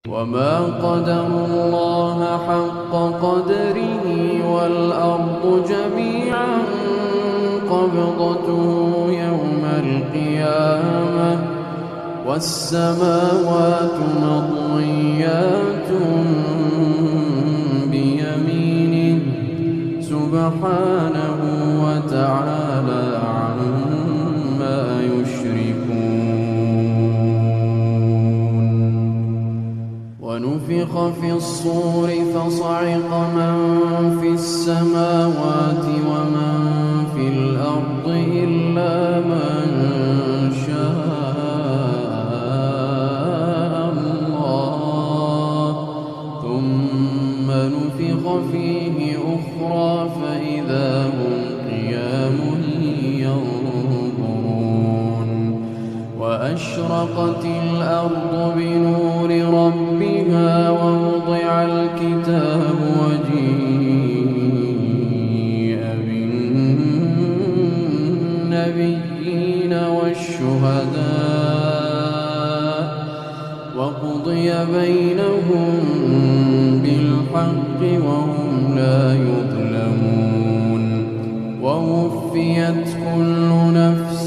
وما قدروا الله حق قدره والأرض جميعا قبضته يوم القيامة والسماوات مطويات بيمينه سبحانه وتعالى عما يشركون. ونفخ في الصور فصعق من في السماوات ومن في الأرض إلا من شاء الله ثم نفخ فيه أخرى فإذا هم قيام ينظرون. وأشرقت الأرض بنور ربها ووضع الكتاب وجيء بالنبيين والشهداء وقضي بينهم بالحق وهم لا يظلمون. ووفيت كل نفس